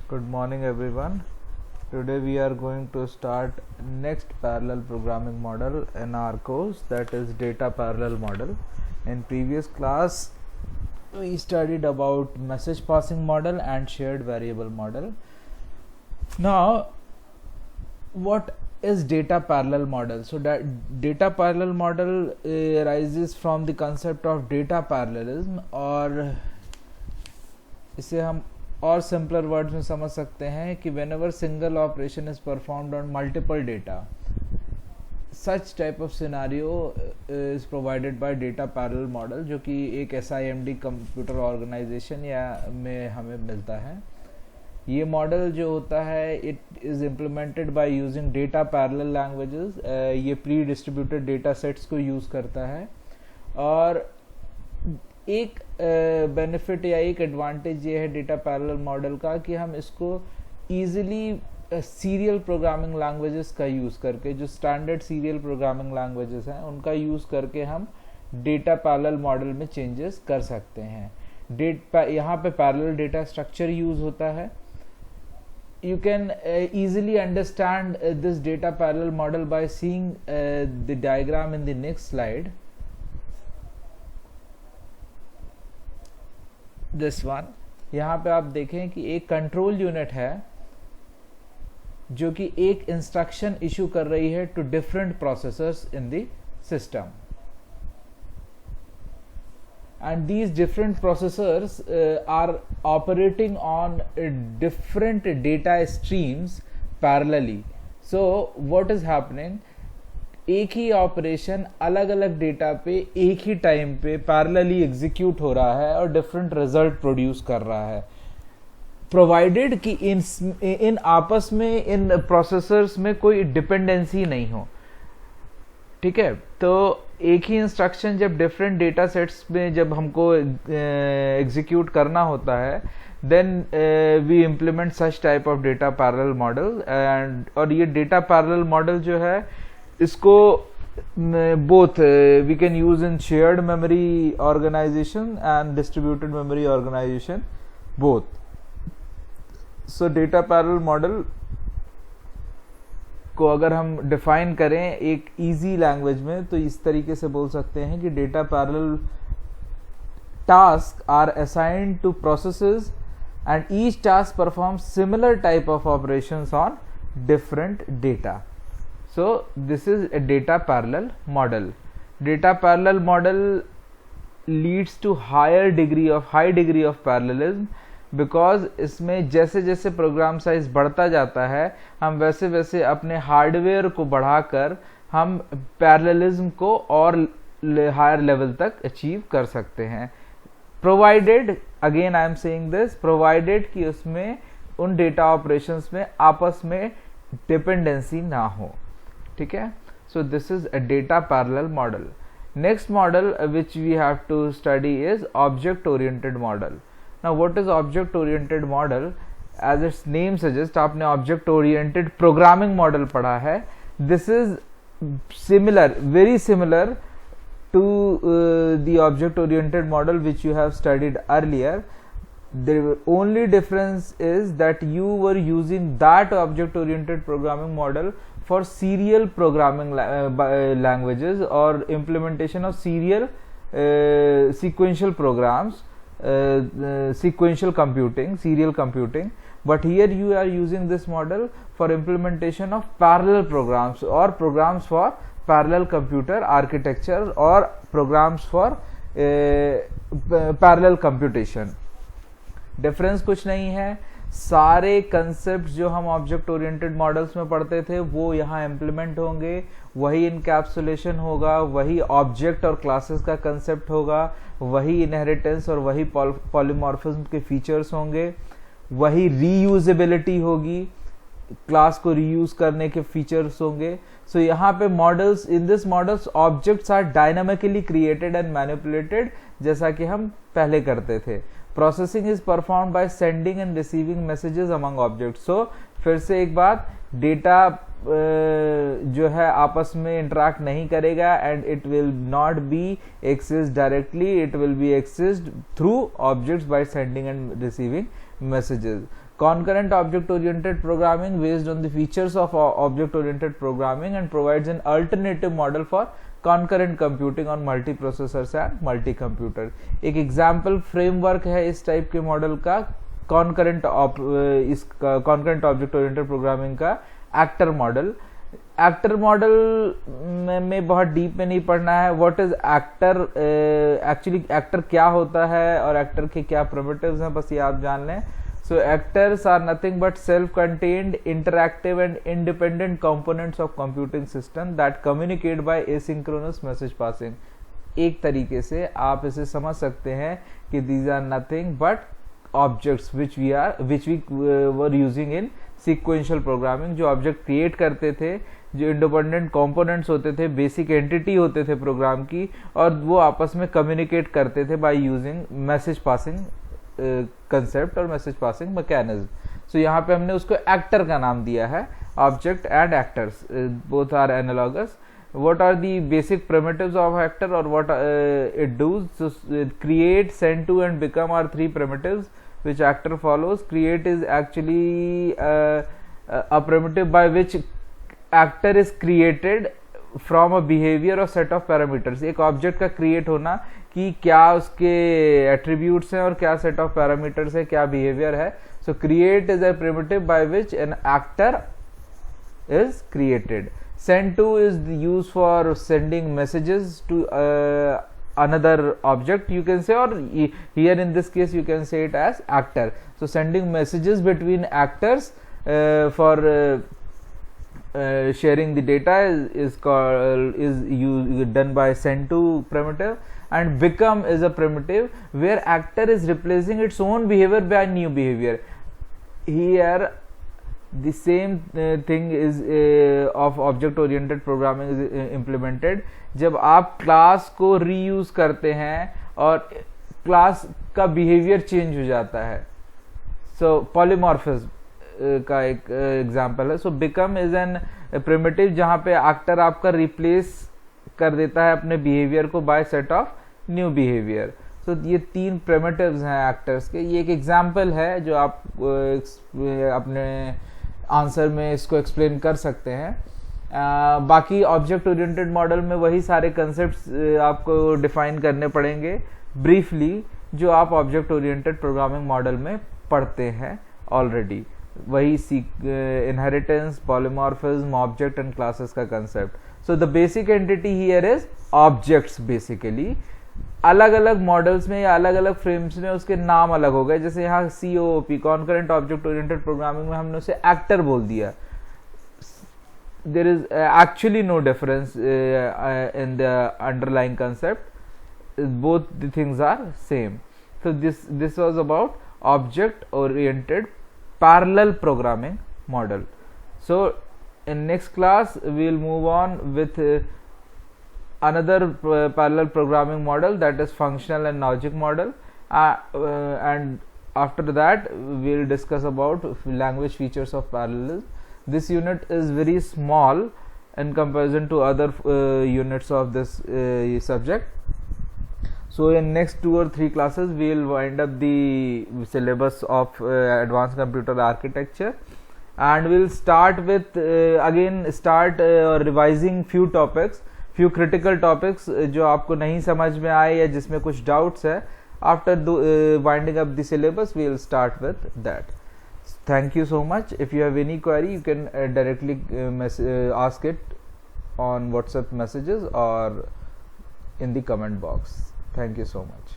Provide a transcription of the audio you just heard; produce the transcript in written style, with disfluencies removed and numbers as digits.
Good morning everyone. Today we are going to start next parallel programming model in our course, that is data parallel model. In previous class we studied about message passing model and shared variable model. Now what is data parallel model? So that data parallel model arises from the concept of data parallelism, और इसे हम और simpler words में समझ सकते हैं कि whenever single operation is performed on multiple data, such type of scenario is provided by data parallel model, जो कि एक SIMD कंप्यूटर ऑर्गेनाइजेशन या में हमें मिलता है. ये मॉडल जो होता है it is implemented by using data parallel languages. ये प्री डिस्ट्रीब्यूटेड डेटा सेट्स को यूज़ करता है, और एक बेनिफिट या एक एडवांटेज ये है डेटा पैरेलल मॉडल का कि हम इसको ईजिली सीरियल प्रोग्रामिंग लैंग्वेजेस का यूज़ करके, जो स्टैंडर्ड सीरियल प्रोग्रामिंग लैंग्वेजेस हैं उनका यूज़ करके हम डेटा पैरेलल मॉडल में चेंजेस कर सकते हैं. यहाँ पे पैरेलल डेटा स्ट्रक्चर यूज़ होता है. You can easily understand this data parallel model by seeing the diagram in the next slide. This one. यहाँ पे आप देखें कि एक कंट्रोल यूनिट है जो कि एक इंस्ट्रक्शन इशू कर रही है two different processors in the system. And these different processors are operating on different data streams parallelly. So what is happening, एक ही ऑपरेशन अलग अलग डेटा पे एक ही टाइम पे पैरेलली एग्जीक्यूट हो रहा है और डिफरेंट रिजल्ट प्रोड्यूस कर रहा है, प्रोवाइडेड कि इन आपस में इन प्रोसेसर्स में कोई डिपेंडेंसी नहीं हो. ठीक है, तो एक ही इंस्ट्रक्शन जब डिफरेंट डेटा सेट्स में जब हमको एग्जीक्यूट करना होता है, then we implement such type of data parallel model. And और ये डेटा पैरेलल मॉडल जो है इसको both we can use in shared memory organisation and distributed memory organisation both. So data parallel model को अगर हम डिफाइन करें एक इजी लैंग्वेज में तो इस तरीके से बोल सकते हैं कि data parallel task are assigned to processes and each task perform similar type of operations on different data. So this is a data parallel model. Data parallel model leads to high degree of parallelism, because इसमें जैसे जैसे programme size बढ़ता जाता है हम वैसे वैसे अपने हार्डवेयर को बढ़ाकर हम पैरेललिज्म को और हायर लेवल तक अचीव कर सकते हैं, provided, again I am saying this, provided कि उसमें उन डेटा ऑपरेशंस में आपस में डिपेंडेंसी ना हो. ठीक है, so this is a data parallel model. Next model which we have to study is object oriented model. Now what is object oriented model? As its name suggests, आपने object oriented programming model पढ़ा है. This is similar, very similar to the object oriented model which you have studied earlier. The only difference is that you were using that object oriented programming model for serial programming languages or implementation of serial sequential programs, sequential computing, serial computing. But here you are using this model for implementation of parallel programs or programs for parallel computer architecture or programs for parallel computation. Difference कुछ नहीं है, सारे concept जो हम object oriented models में पढ़ते थे वो यहाँ इम्प्लीमेंट होंगे, वही इनकैप्सुलेशन होगा, वही ऑब्जेक्ट और क्लासेस का कंसेप्ट होगा, वही इनहेरिटेंस और वही पॉलीमॉर्फिज्म के फीचर्स होंगे, वही रीयूजेबिलिटी होगी, क्लास को रीयूज करने के फीचर्स होंगे. सो यहाँ पे models, in this models objects are dynamically created and manipulated, जैसा कि हम पहले करते थे. Processing is perform by sending and receiving messages among objects. So फिर से एक बात, डेटा जो है आपस में इंटरैक्ट नहीं करेगा and it will not be accessed directly, it will be accessed through objects bye sending and receiving messages. Concurrent object-oriented programming based on the features of object-oriented programming and provides an alternative model for concurrent computing on multiprocessors and multi-computer. एक example framework है इस type के model का concurrent object oriented programming का actor model. Actor model में बहुत deep में नहीं पढ़ना है. What is actor, actually actor क्या होता है और एक्टर के क्या प्रिमिटिव्स हैं, बस ये आप जान लें. So actors are nothing but self-contained, interactive and independent components of computing system that communicate by asynchronous message passing. एक तरीके से आप इसे समझ सकते हैं कि these are nothing but objects which we were using in sequential programming. जो ऑब्जेक्ट क्रिएट करते थे, जो इंडिपेंडेंट कंपोनेंट्स होते थे, बेसिक एंटिटी होते थे प्रोग्राम की, और वो आपस में कम्युनिकेट करते थे by using message passing concept और मैसेज पासिंग मैकेनिज्म. सो यहाँ पे हमने उसको एक्टर का नाम दिया है. Object and actors both are analogous. what are the basic primitives of actor or what it does? So create, send to and become are three primitives which actor follows. Create is actually a primitive by which actor is created from a behavior or set of parameters. एक object का create होना कि क्या उसके attributes हैं और क्या set of parameters है, क्या बिहेवियर है. सो create is a primitive by which an actor is created. Send to is used for sending messages to another object, you can say, or here in this case you can say it as actor. So sending messages between actors for sharing the data is done by send to primitive. And become is a primitive where actor is replacing its own behavior by new behavior. Here the same thing is of object oriented programming is implemented. जब आप class को reuse करते हैं और class का behaviour change हो जाता है. सो पॉलीमॉर्फिज्म का एक एग्जांपल है. So become is an primitive जहां पे एक्टर आपका रिप्लेस कर देता है अपने बिहेवियर को by set of new behaviour. So ये तीन प्रिमिटिव्स हैं एक्टर्स के. ये एक एग्जांपल है जो आप अपने आंसर में इसको एक्सप्लेन कर सकते हैं. बाकी ऑब्जेक्ट ओरिएंटेड मॉडल में वही सारे कंसेप्ट्स आपको डिफाइन करने पड़ेंगे ब्रीफली जो आप ऑब्जेक्ट ओरिएंटेड प्रोग्रामिंग मॉडल में पढ़ते हैं ऑलरेडी. वही inheritance, polymorphism, object and classes का concept. So the basic entity here is objects. Basically अलग अलग मॉडल्स में या अलग अलग फ्रेम्स में उसके नाम अलग हो गए. जैसे यहाँ COOP concurrent object oriented programming में हमने उसे एक्टर बोल दिया. There is actually no difference in the underlying concept. both the things are same. So this was about object oriented parallel programming model. So in next class we will move on with another parallel programming model, that is functional and logic model, and after that we will discuss about language features of parallelism. This unit is very small in comparison to other units of this subject. So in next 2 or 3 classes we will wind up the syllabus of advanced computer architecture, and we will start with revising few topics, few critical topics जो आपको नहीं समझ में आए या जिसमें कुछ doubts है. After winding up the syllabus we will start with that. Thank you so much. If you have any query you can directly ask it on WhatsApp messages or in the comment box. Thank you so much.